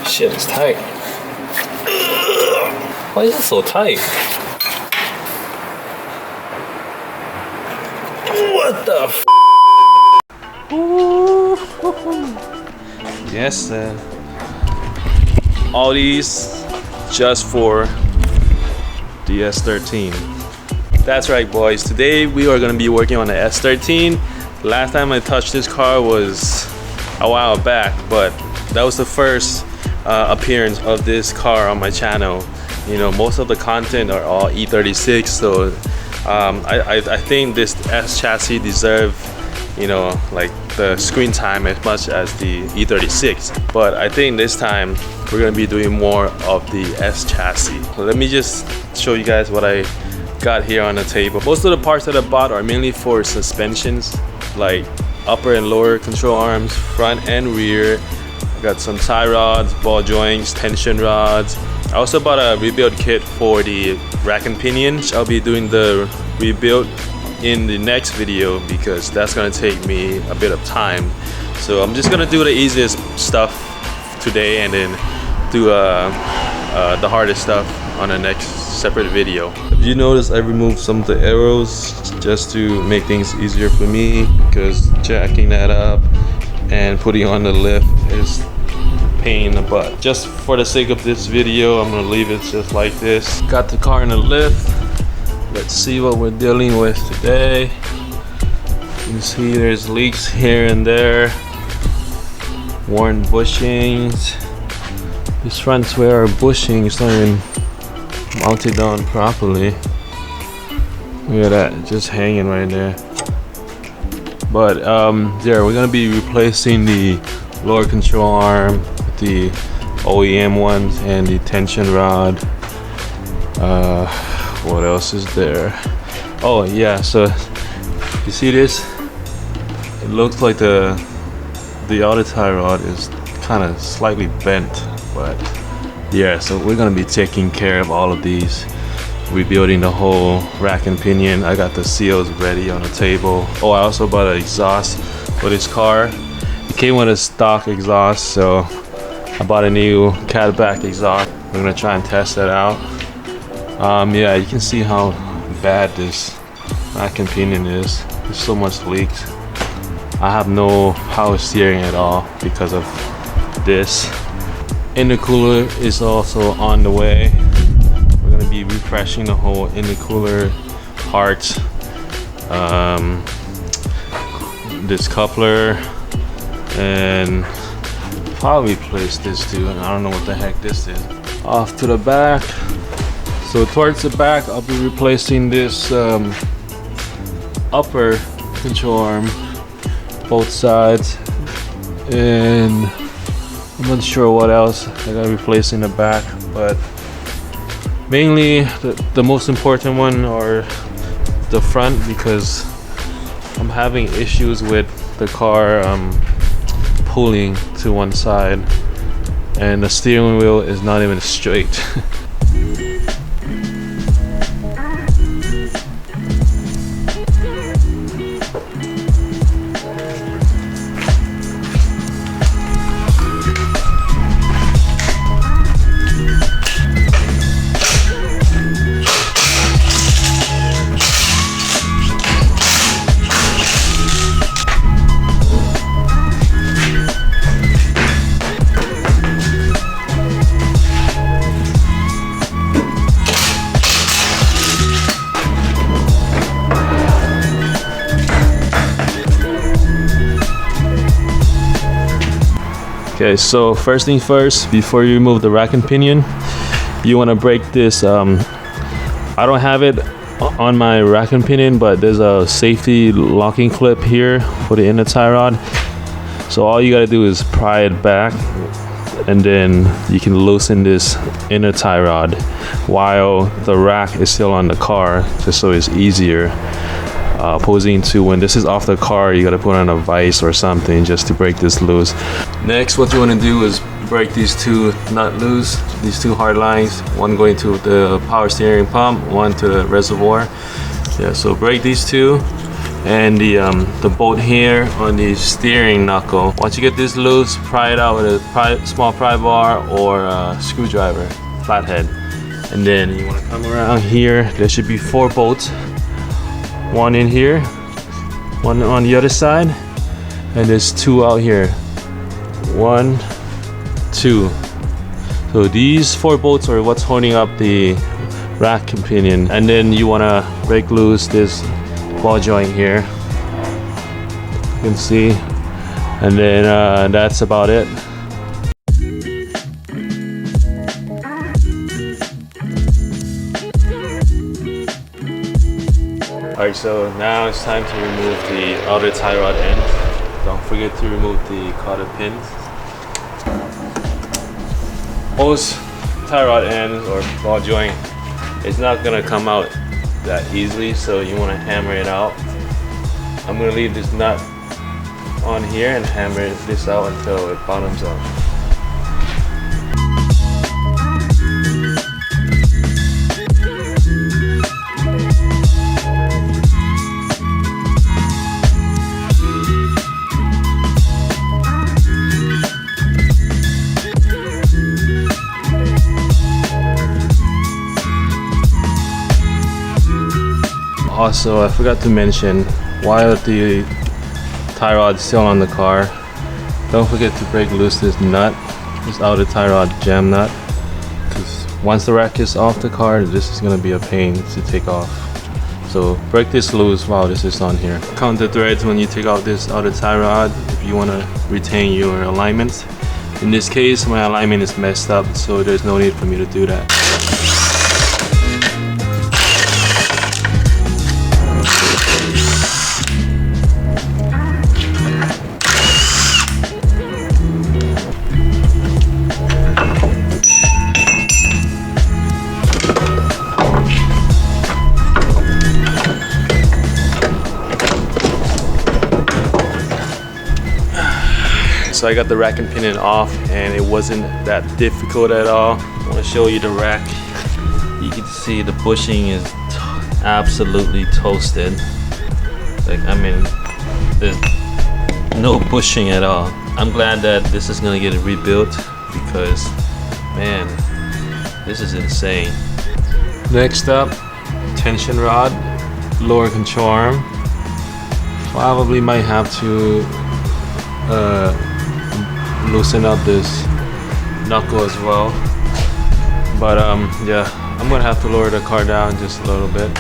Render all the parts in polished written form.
Shit, it's tight. Why is it so tight? What the f? Yes, sir. All these just for the S13. That's right, boys. Today we are gonna be working on the S13. Last time I touched this car was a while back, but that was the first appearance of this car on my channel. You know, most of the content are all E36, so I think this S chassis deserve, you know, like the screen time as much as the E36. But I think this time we're gonna be doing more of the S chassis. So let me just show you guys what I got here on the table. Most of the parts that I bought are mainly for suspensions, like upper and lower control arms, front and rear. I got some tie rods, ball joints, tension rods. I also bought a rebuild kit for the rack and pinion. I'll be doing the rebuild in the next video because that's gonna take me a bit of time. So I'm just gonna do the easiest stuff today and then do the hardest stuff on the next separate video. If you notice, I removed some of the arrows just to make things easier for me, because jacking that up and putting on the lift is a pain in the butt. Just for the sake of this video, I'm gonna leave it just like this. Got the car in the lift. Let's see what we're dealing with today. You can see there's leaks here and there, worn bushings. These front square bushing is not even mounted down properly. Look at that, just hanging right there. But yeah, we're gonna be replacing the lower control arm with the OEM ones and the tension rod. What else is there? Oh yeah, so you see this? It looks like the outer tie rod is kind of slightly bent, but yeah, so we're gonna be taking care of all of these, rebuilding the whole rack and pinion. I got the seals ready on the table. Oh, I also bought an exhaust for this car. It came with a stock exhaust, so I bought a new catback exhaust. We're gonna try and test that out. Yeah, you can see how bad this rack and pinion is. There's so much leaks. I have no power steering at all because of this. Intercooler is also on the way. We're gonna be refreshing the whole intercooler parts. This coupler, and probably replace this too. And I don't know what the heck this is. Off to the back. So towards the back, I'll be replacing this upper control arm, both sides, and I'm not sure what else I gotta replace in the back, but mainly the most important one are the front, because I'm having issues with the car pulling to one side, and the steering wheel is not even straight. Okay, so first thing first, before you remove the rack and pinion, you want to break this. I don't have it on my rack and pinion, but there's a safety locking clip here for the inner tie rod. So all you gotta do is pry it back, and then you can loosen this inner tie rod while the rack is still on the car, just so it's easier. Opposing to when this is off the car, you gotta put on a vise or something just to break this loose. Next, what you want to do is break these two nut loose, these two hard lines, one going to the power steering pump, one to the reservoir. Yeah, so break these two, and the bolt here on the steering knuckle. Once you get this loose, pry it out with a small pry bar or a screwdriver, flathead. And then you want to come around here. There should be 4 bolts. One in here, one on the other side, and there's 2 out here. 1, 2. So these 4 bolts are what's holding up the rack pinion. And then you want to break loose this ball joint here. You can see. And then that's about it. Alright, so now it's time to remove the outer tie rod end. Don't forget to remove the cotter pins. Most tie rod ends or ball joint, it's not gonna come out that easily, so you want to hammer it out. I'm gonna leave this nut on here and hammer this out until it bottoms out. Also, I forgot to mention, while the tie rod is still on the car, don't forget to break loose this nut, this outer tie rod jam nut, because once the rack is off the car, this is going to be a pain to take off. So break this loose while this is on here. Count the threads when you take out this outer tie rod if you want to retain your alignment. In this case, my alignment is messed up, so there's no need for me to do that. So I got the rack and pinion off, and it wasn't that difficult at all. I want to show you the rack. You can see the bushing is absolutely toasted. Like, I mean, there's no bushing at all. I'm glad that this is gonna get rebuilt because, man, this is insane. Next up, tension rod, lower control arm. Probably might have to loosen up this knuckle as well, but yeah, I'm gonna have to lower the car down just a little bit.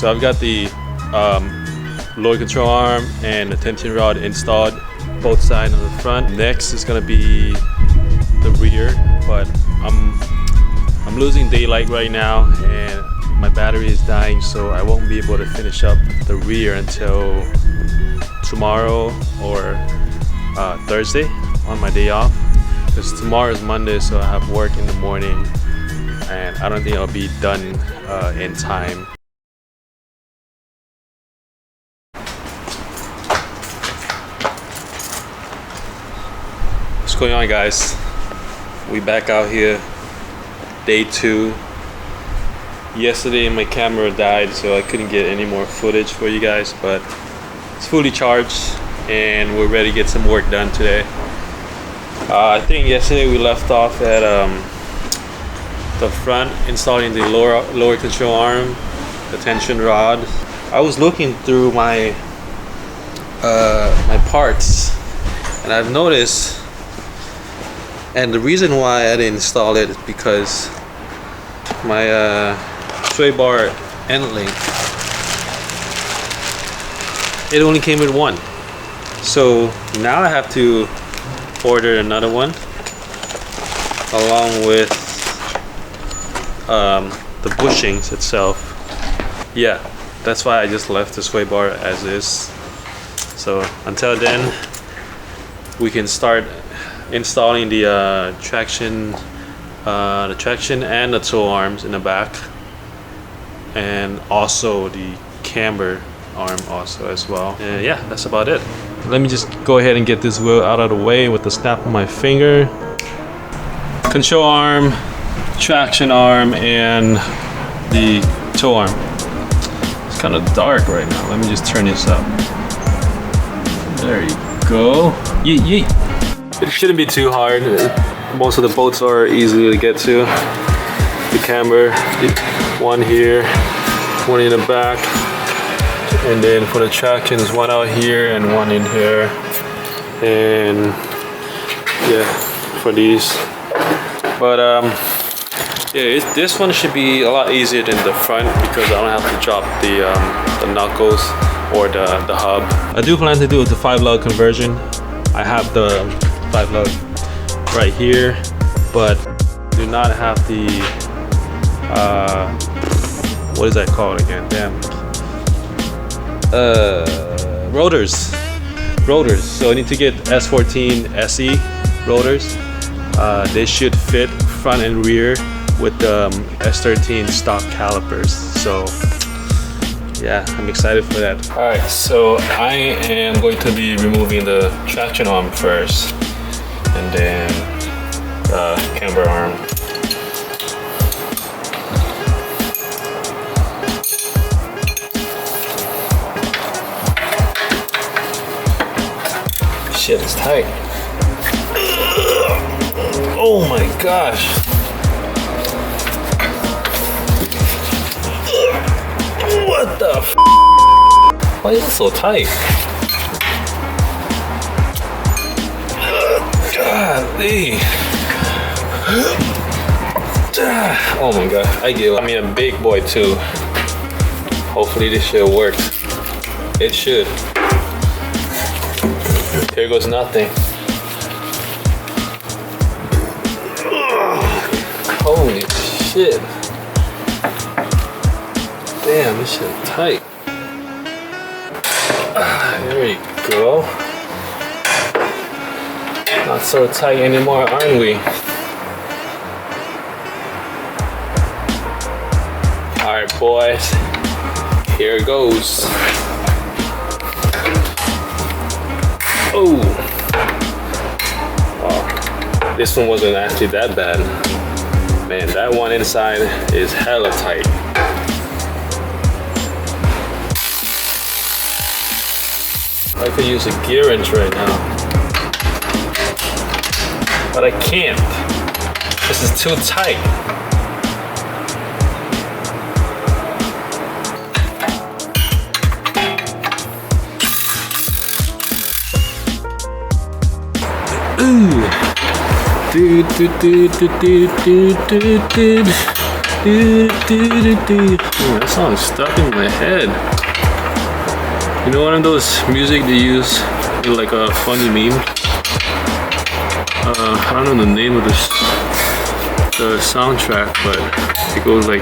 So I've got the lower control arm and the tension rod installed, both sides on the front. Next is gonna be the rear, but I'm losing daylight right now and my battery is dying, so I won't be able to finish up the rear until tomorrow or Thursday on my day off, because tomorrow is Monday, so I have work in the morning and I don't think I'll be done in time. What's going on, guys? We back out here, day 2. Yesterday my camera died, so I couldn't get any more footage for you guys, but it's fully charged and we're ready to get some work done today. I think yesterday we left off at the front, installing the lower control arm, the tension rod. I was looking through my my parts and I've noticed, and the reason why I didn't install it is because my sway bar end link, it only came with one. So now I have to order another one along with the bushings itself. Yeah, that's why I just left the sway bar as is. So until then, we can start installing the traction and the tow arms in the back, and also the camber arm also as well. And yeah, that's about it. Let me just go ahead and get this wheel out of the way with the snap of my finger. Control arm, traction arm, and the tow arm. It's kind of dark right now. Let me just turn this up. There you go. Yeet, yeet. It shouldn't be too hard. Most of the bolts are easy to get to. The camber, one here, one in the back, and then for the traction is one out here and one in here, and yeah, for these. But yeah, this one should be a lot easier than the front because I don't have to drop the knuckles or the hub. I do plan to do the 5-lug conversion. I have the 5-lug right here, but do not have the what is that called again? Damn. Rotors. So I need to get S13 SE rotors. They should fit front and rear with the S13 stock calipers. So yeah, I'm excited for that. All right, so I am going to be removing the traction arm first, and then the camber arm. Shit, it's tight. Oh my gosh. What the f? Why is it so tight? Golly. Oh my god, I give up. I mean, a big boy too. Hopefully this shit works. It should. Here goes nothing. Holy shit. Damn, this shit is tight. There you go. Not so tight anymore, aren't we? Alright, boys. Here it goes. Oh, this one wasn't actually that bad. Man, that one inside is hella tight. I could use a gear wrench right now, but I can't. This is too tight. Ooh. Oh, that song is stuck in my head. You know, one of those music they use with like a funny meme. I don't know the name of the soundtrack, but it goes like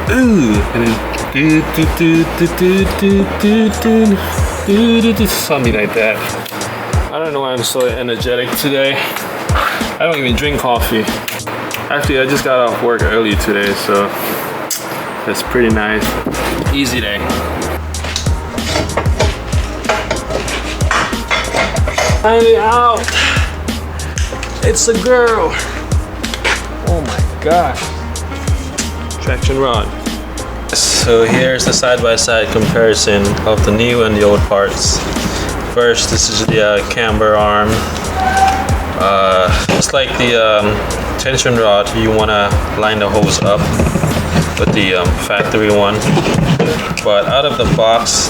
ooh, and then something like that. I don't know why I'm so energetic today. I don't even drink coffee. Actually, I just got off work early today, so that's pretty nice. Easy day. Finally out. It's a girl. Oh my gosh. Traction rod. So here's the side-by-side comparison of the new and the old parts. First, this is the camber arm. Just like the tension rod, you want to line the hose up with the factory one. But out of the box,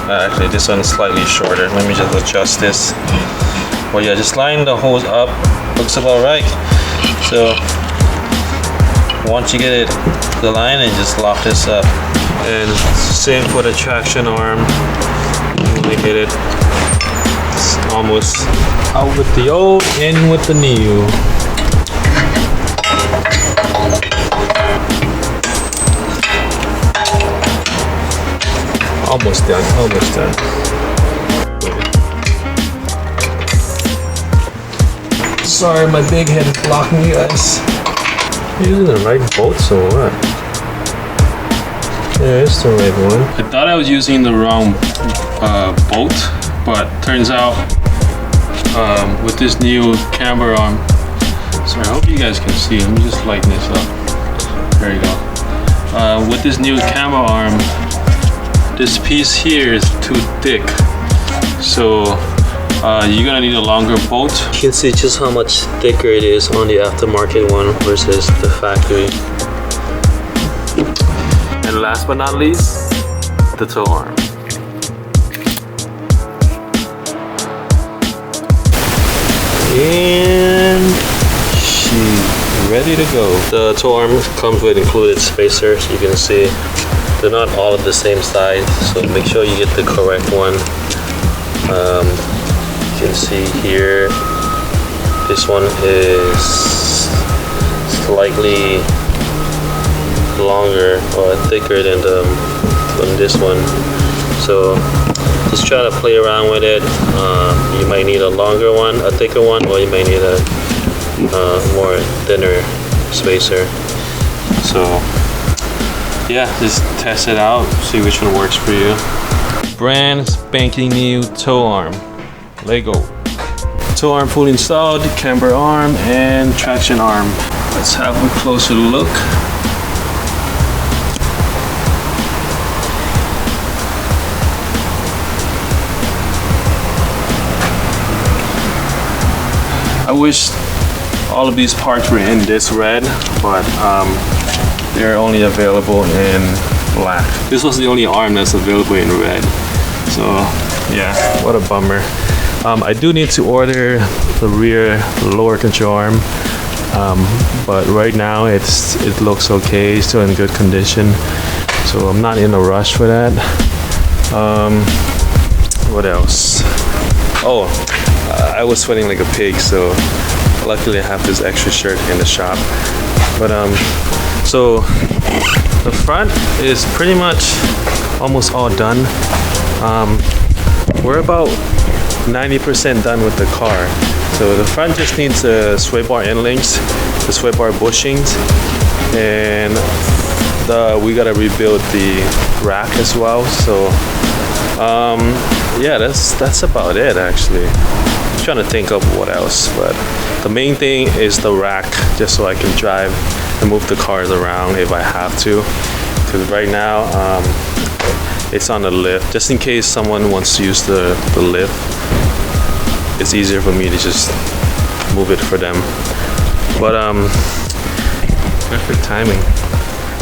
actually this one is slightly shorter. Let me just adjust this. Well, yeah, just line the hose up. Looks about right. So once you get it the line, and just lock this up. And same for the traction arm. You want to get it almost out with the old, in with the new. Almost done, almost done. Sorry, my big head is blocking you guys. Using the right bolts or what? Yeah, it's the right one. I thought I was using the wrong bolt, but turns out with this new camber arm, sorry, I hope you guys can see. Let me just lighten this up. There you go. With this new camber arm, this piece here is too thick, so you're gonna need a longer bolt. You can see just how much thicker it is on the aftermarket one versus the factory. And last but not least, the toe arm. And she's ready to go. The toe arm comes with included spacers. You can see they're not all of the same size, so make sure you get the correct one. You can see here, this one is slightly longer or thicker than this one. So just try to play around with it. You might need a longer one, a thicker one, or you might need a more thinner spacer. So yeah, just test it out, see which one works for you. Brand spanking new toe arm, Lego. Toe arm fully installed, camber arm and traction arm. Let's have a closer look. I wish all of these parts were in this red, but they're only available in black. This was the only arm that's available in red. So yeah, what a bummer. I do need to order the rear lower control arm, but right now it looks okay, still in good condition. So I'm not in a rush for that. What else? Oh, I was sweating like a pig, so luckily I have this extra shirt in the shop. But so the front is pretty much almost all done. We're about 90% done with the car. So the front just needs the sway bar end links, the sway bar bushings, and we gotta rebuild the rack as well. So yeah, that's about it actually. I'm trying to think of what else, but the main thing is the rack, just so I can drive and move the cars around if I have to. Because right now it's on the lift, just in case someone wants to use the lift. It's easier for me to just move it for them. But perfect timing.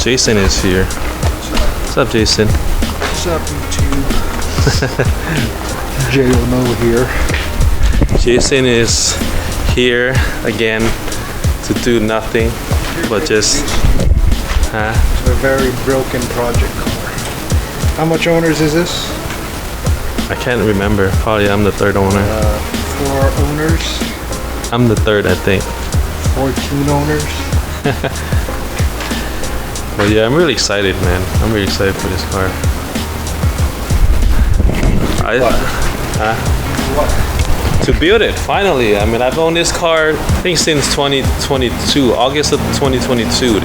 Jason is here. What's up, Jason? What's up, YouTube? J-O-No here. Jason is here again to do nothing. but just huh? A very broken project car. How much owners is this? I can't remember. Probably I'm the third owner. 4 owners. I'm the third, I think. 14 owners. But yeah, I'm really excited, man. I'm really excited for this car. What? To build it, finally. I mean, I've owned this car, I think since 2022, August of 2022.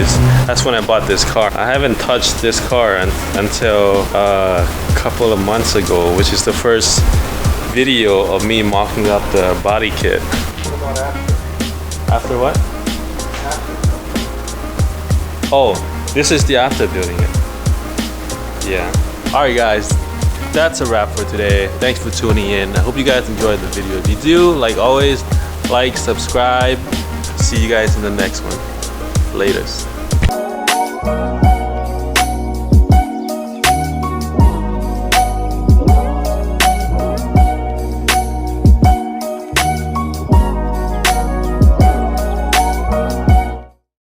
That's when I bought this car. I haven't touched this car until a couple of months ago, which is the first video of me mocking up the body kit. What about after? After what? After. Oh, this is the after building it. Yeah. Alright guys, that's a wrap for today. Thanks for tuning in. I hope you guys enjoyed the video. If you do, like always, like, subscribe. See you guys in the next one. Laters.